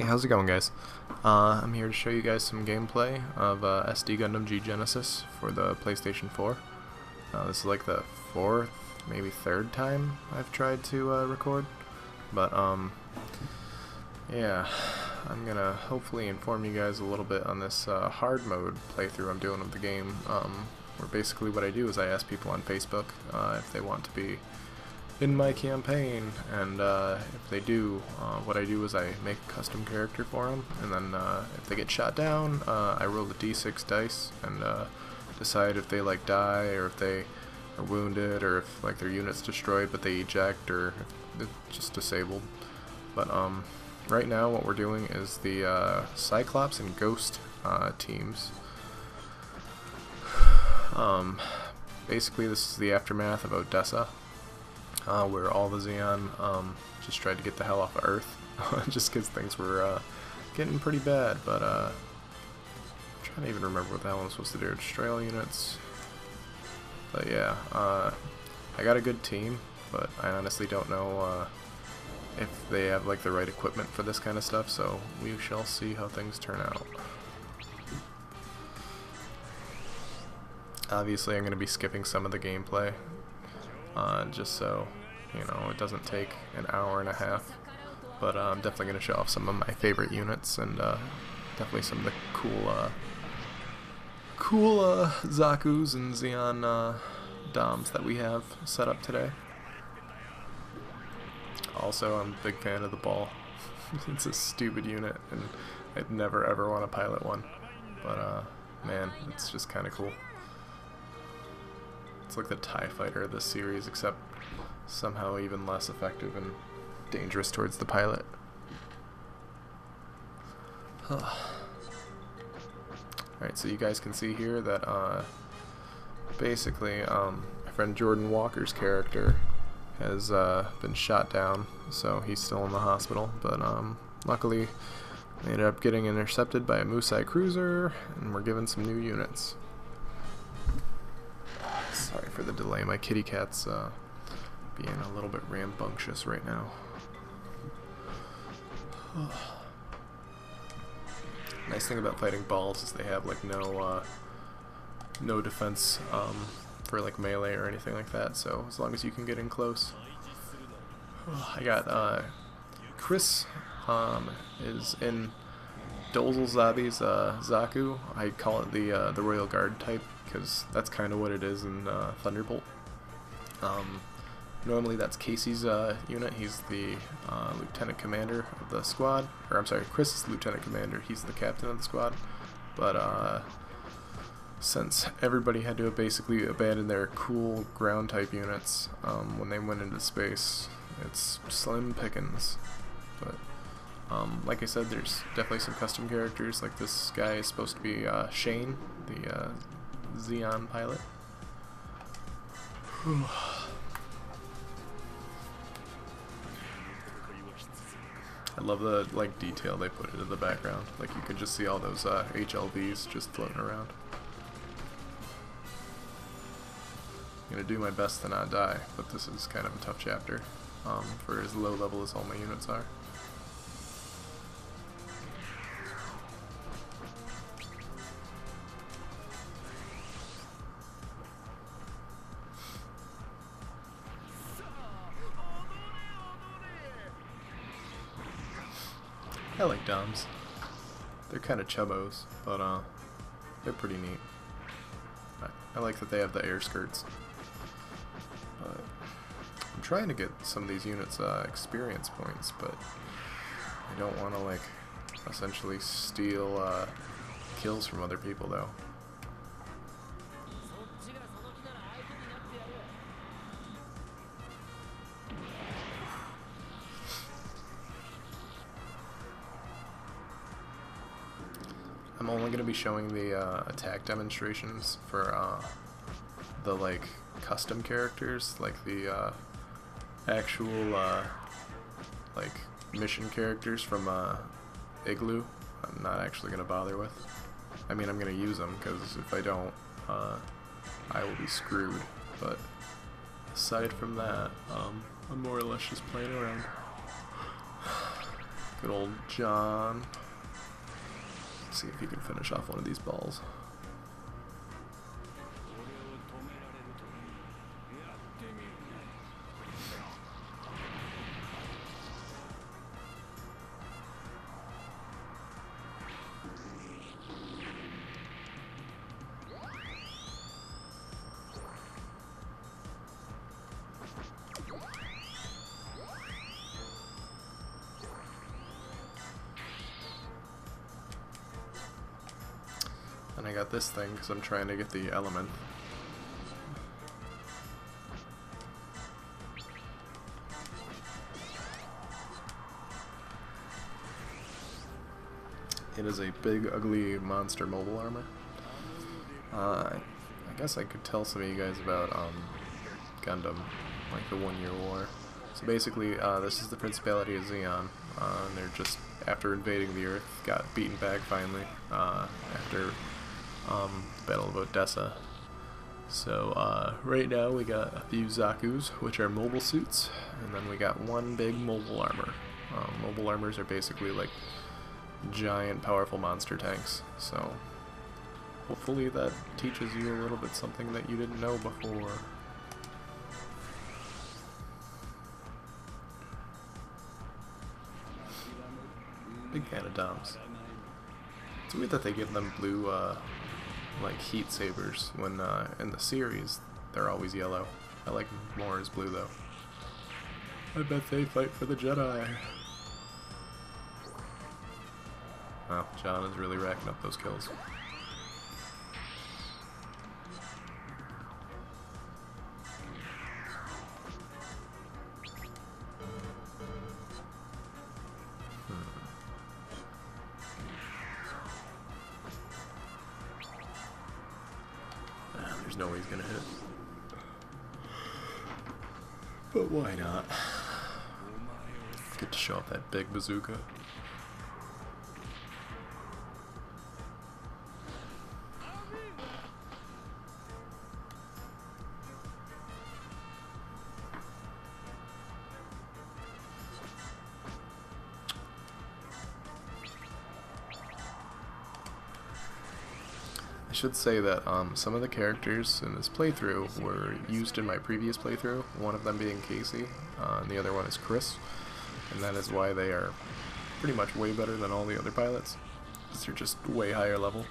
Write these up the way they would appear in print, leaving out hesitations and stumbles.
How's it going, guys? I'm here to show you guys some gameplay of SD Gundam G Genesis for the PlayStation 4. This is like the fourth, maybe third time I've tried to record, but yeah, I'm gonna hopefully inform you guys a little bit on this hard mode playthrough I'm doing of the game, where basically what I do is I ask people on Facebook if they want to be in my campaign, and if they do, what I do is I make a custom character for them, and then if they get shot down, I roll the d6 dice and decide if they like die, or if they are wounded, or if like their unit's destroyed but they eject, or if they're just disabled. But right now what we're doing is the Cyclops and Ghost teams. Basically this is the aftermath of Odessa, where all the Zeon just tried to get the hell off of Earth, just because things were getting pretty bad. But I'm trying to even remember what that one was supposed to do. Destroy all units. But yeah, I got a good team, but I honestly don't know if they have like the right equipment for this kind of stuff, so we shall see how things turn out. Obviously I'm going to be skipping some of the gameplay, just so, you know, it doesn't take an hour and a half, but I'm definitely going to show off some of my favorite units, and definitely some of the cool Zaku's and Zeon DOMs that we have set up today. Also, I'm a big fan of the ball. It's a stupid unit, and I'd never ever want to pilot one, but man, it's just kind of cool. It's like the TIE fighter of this series, except somehow even less effective and dangerous towards the pilot. Alright, so you guys can see here that basically my friend Jordan Walker's character has been shot down, so he's still in the hospital, but luckily they ended up getting intercepted by a Musai cruiser, and we're given some new units. Sorry for the delay, my kitty cat's being a little bit rambunctious right now. Nice thing about fighting balls is they have like no defense for like melee or anything like that, so as long as you can get in close. I got Chris is in Dozel Zabi's Zaku. I call it the Royal Guard type, because that's kind of what it is in Thunderbolt. Normally that's Casey's unit. He's the lieutenant commander of the squad, or I'm sorry, Chris is the lieutenant commander. He's the captain of the squad. But since everybody had to basically abandon their cool ground type units when they went into space, it's slim pickings. But like I said, there's definitely some custom characters. Like this guy is supposed to be Shane, the Zeon pilot. I love the like detail they put into the background. Like you can just see all those HLVs just floating around. I'm gonna do my best to not die, but this is kind of a tough chapter for as low level as all my units are. I like DOMs. They're kind of chubbos, but they're pretty neat. I like that they have the air skirts. But I'm trying to get some of these units experience points, but I don't want to like essentially steal kills from other people though. I'm only going to be showing the attack demonstrations for the like custom characters, like the actual like mission characters from Igloo. I'm not actually going to bother with. I mean, I'm going to use them, because if I don't, I will be screwed. But aside from that, I'm more or less just playing around. Good old John. Let's see if he can finish off one of these balls. And I got this thing because I'm trying to get the element. It is a big, ugly monster mobile armor. I guess I could tell some of you guys about Gundam, like the 1 Year War. So basically, this is the Principality of Zeon, and they're just, after invading the Earth, got beaten back finally, after the Battle of Odessa. So right now we got a few Zaku's, which are mobile suits, and then we got one big mobile armor. Mobile armors are basically like giant, powerful monster tanks. So hopefully that teaches you a little bit something that you didn't know before. Big fan of Doms. It's weird that they give them blue, like heat sabers, when in the series they're always yellow. I like them more as blue though. I bet they fight for the Jedi. Wow, John is really racking up those kills. There's no way he's gonna hit. But why not? Get to show off that big bazooka. I should say that some of the characters in this playthrough were used in my previous playthrough, one of them being Casey, and the other one is Chris, and that is why they are pretty much way better than all the other pilots, because they're just way higher level.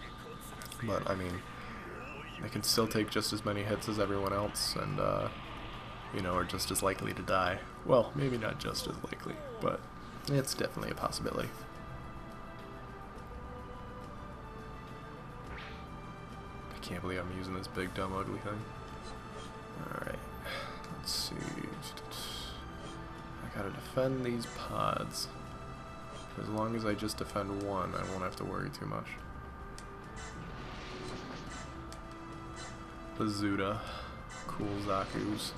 But I mean, they can still take just as many hits as everyone else, and you know, are just as likely to die. Well, maybe not just as likely, but it's definitely a possibility. I can't believe I'm using this big, dumb, ugly thing. Alright, let's see. I gotta defend these pods. As long as I just defend one, I won't have to worry too much. Bazooka. Cool Zaku's,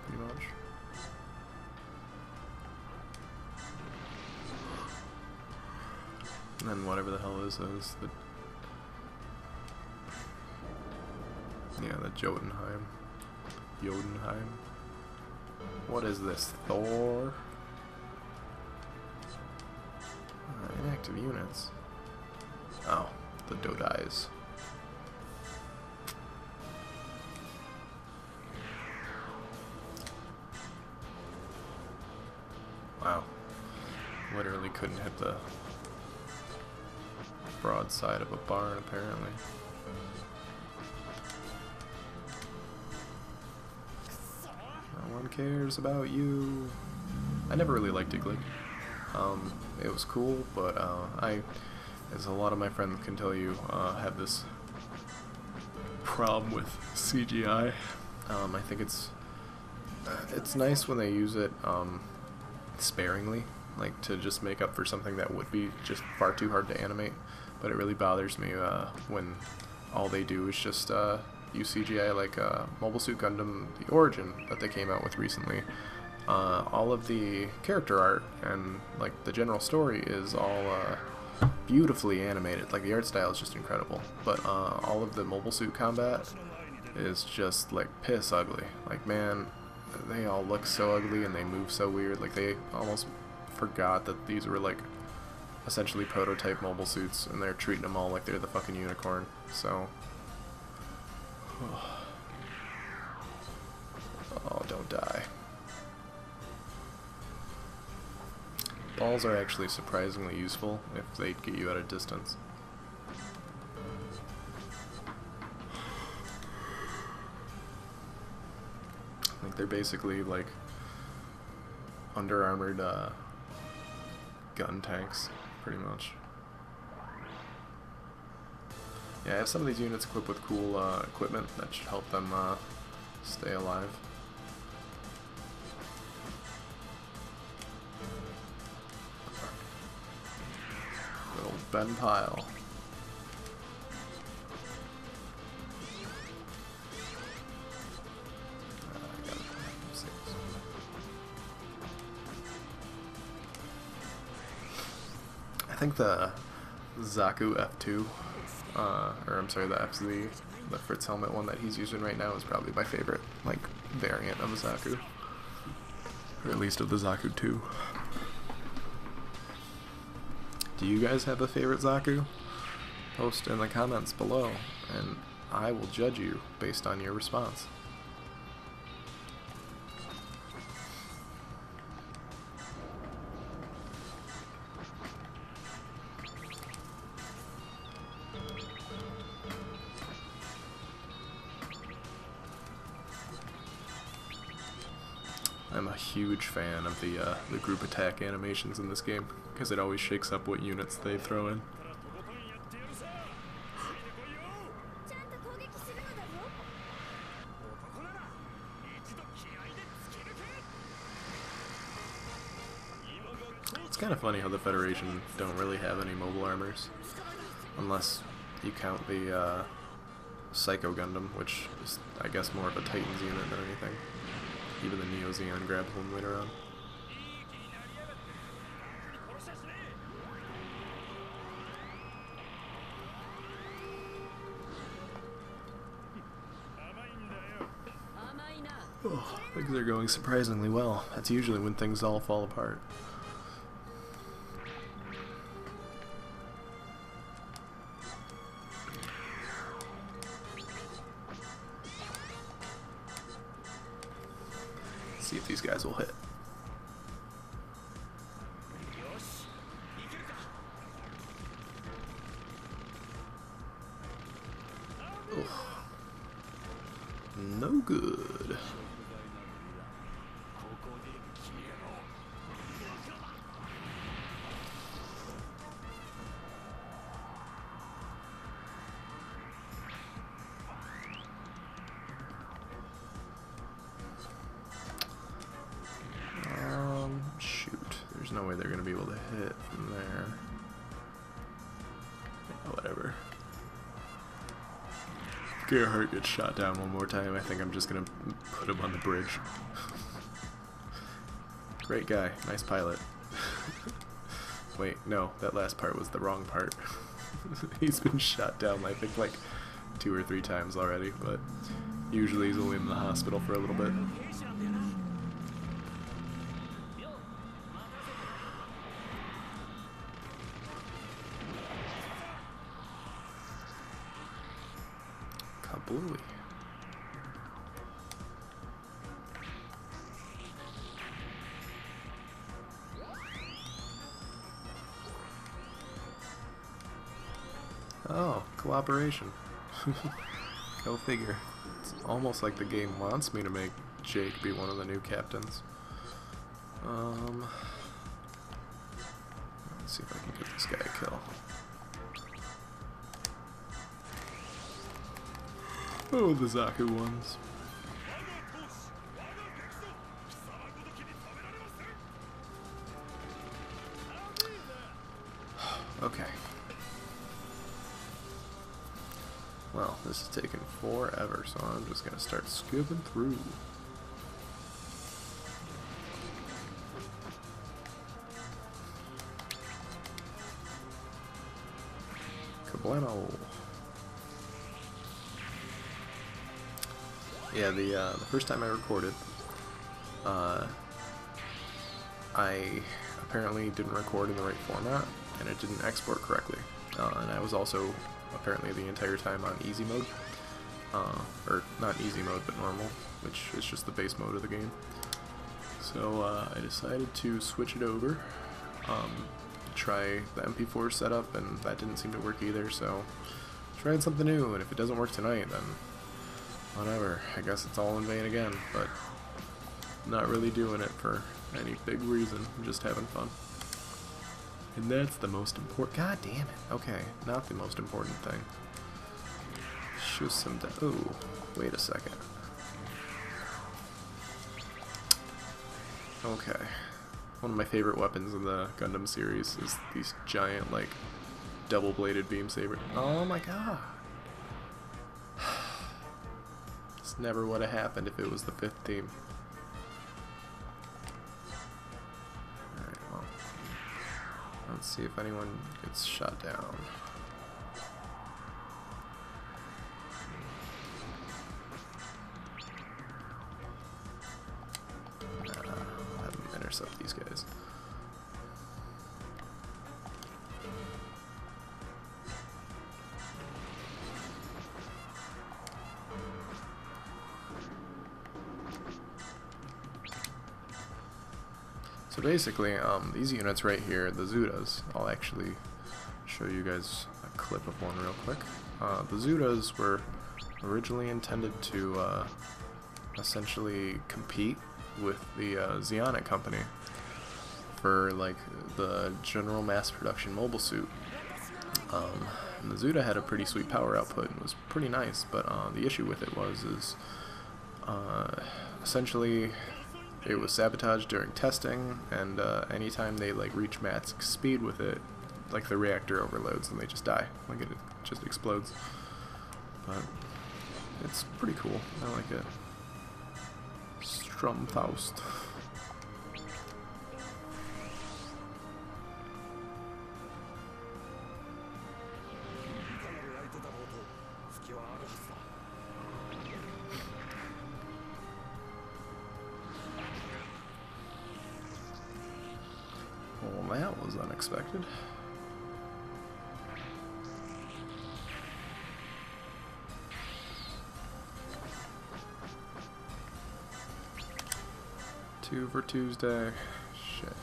pretty much. And then whatever the hell is those, the Jotunheim. Jotunheim. What is this? Thor? Inactive units. Oh, the Dodais. Wow. Literally couldn't hit the broadside of a barn, apparently. No one cares about you. I never really liked Diglett. It was cool, but as a lot of my friends can tell you, have this problem with CGI. I think it's nice when they use it sparingly, like to just make up for something that would be just far too hard to animate. But it really bothers me when all they do is just use CGI, like Mobile Suit Gundam: The Origin that they came out with recently. All of the character art and like the general story is all beautifully animated. Like the art style is just incredible, but all of the mobile suit combat is just like piss ugly. Like, man, they all look so ugly and they move so weird. Like, they almost forgot that these were like essentially prototype mobile suits, and they're treating them all like they're the fucking unicorn. So, oh, don't die. Balls are actually surprisingly useful if they get you at a distance. Like, they're basically like under-armored gun tanks, pretty much. Yeah, I have some of these units equipped with cool equipment that should help them stay alive. Little Ben Pile. I think the Zaku F2, or I'm sorry, the FZ, the Fritz helmet one that he's using right now is probably my favorite, like, variant of Zaku. Or at least of the Zaku 2. Do you guys have a favorite Zaku? Post in the comments below, and I will judge you based on your response. I'm a huge fan of the group attack animations in this game, because it always shakes up what units they throw in. It's kind of funny how the Federation don't really have any mobile armors, unless you count the Psycho Gundam, which is, I guess, more of a Titans unit than anything. Even the Neo Zeon grabs one later on. Oh, things are going surprisingly well. That's usually when things all fall apart. See if these guys will hit. Oof. No good. Shoot. There's no way they're gonna be able to hit from there. Yeah, whatever. Gerhardt gets shot down one more time. I think I'm just gonna put him on the bridge. Great guy. Nice pilot. Wait, no. That last part was the wrong part. He's been shot down, I think, like 2 or 3 times already, but usually he's only in the hospital for a little bit. Kablooey. Oh, cooperation. Go figure. It's almost like the game wants me to make Jake be one of the new captains. Let's see if I can get this guy a kill. Oh, the Zaku ones. Okay. Well, this is taking forever, so I'm just gonna start skipping through. Kablamo. Yeah, the first time I recorded, I apparently didn't record in the right format, and it didn't export correctly. And I was also apparently the entire time on easy mode, or not easy mode but normal, which is just the base mode of the game. So I decided to switch it over, try the MP4 setup, and that didn't seem to work either, so tried something new, and if it doesn't work tonight, then whatever, I guess it's all in vain again, but not really doing it for any big reason, I'm just having fun. And that's the most important. God damn it. Okay, not the most important thing. Shoot some. Oh, wait a second. Okay. One of my favorite weapons in the Gundam series is these giant, like, double-bladed beam saber. Oh my god. This never would have happened if it was the 5th team. Let's see if anyone gets shot down. I'll have them intercept these guys. So basically, these units right here, the Zudas, I'll actually show you guys a clip of one real quick. The Zudas were originally intended to essentially compete with the Zeon company for like the general mass production mobile suit. And the Zuda had a pretty sweet power output and was pretty nice, but the issue with it was essentially it was sabotaged during testing, and anytime they like reach max speed with it, like the reactor overloads and they just die. Like it just explodes. But it's pretty cool. I like it. Stromfaust. Well, that was unexpected. Two for Tuesday. Shit.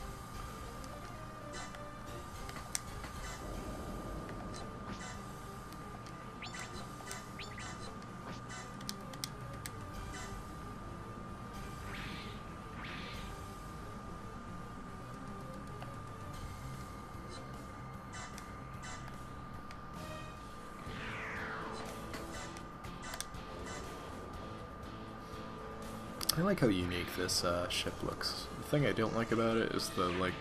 I like how unique this ship looks. The thing I don't like about it is the like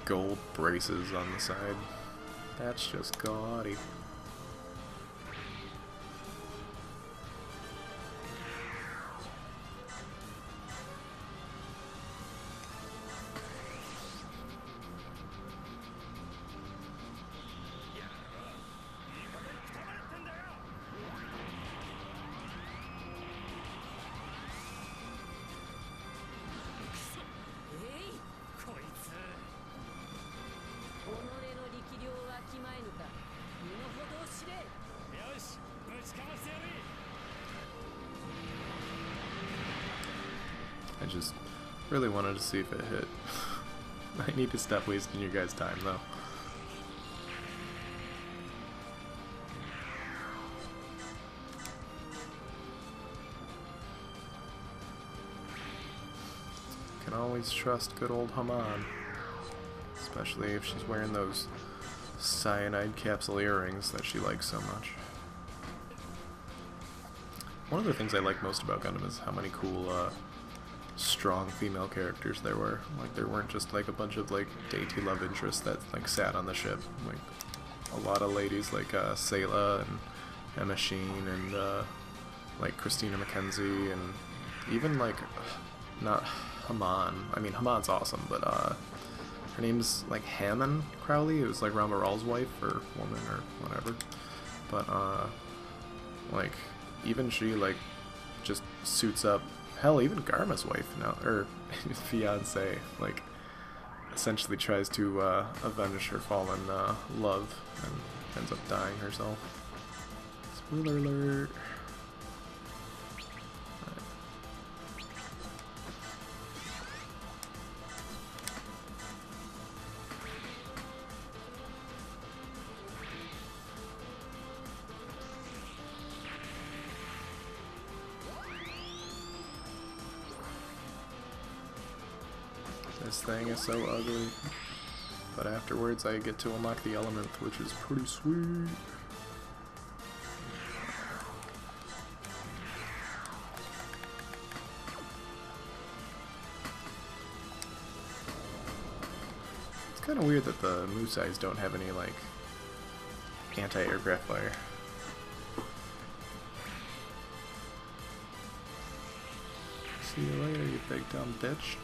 gold braces on the side. That's just gaudy. I just really wanted to see if it hit. I need to stop wasting your guys' time though. Can always trust good old Haman, especially if she's wearing those cyanide capsule earrings that she likes so much. One of the things I like most about Gundam is how many cool strong female characters there were. Like there weren't just like a bunch of like dainty love interests that like sat on the ship. Like a lot of ladies like Sayla and Emma Sheen and like Christina McKenzie, and even like not Haman. I mean Haman's awesome, but her name's like Hammond Crowley. It was like Ramaral's wife or woman or whatever. But like even she like just suits up. Hell, even Garma's wife now, or fiance, like, essentially tries to avenge her fallen love and ends up dying herself. Spoiler alert. This thing is so ugly, but afterwards I get to unlock the element, which is pretty sweet. It's kind of weird that the Musais don't have any, like, anti-aircraft fire. See you later, you big dumb bitch.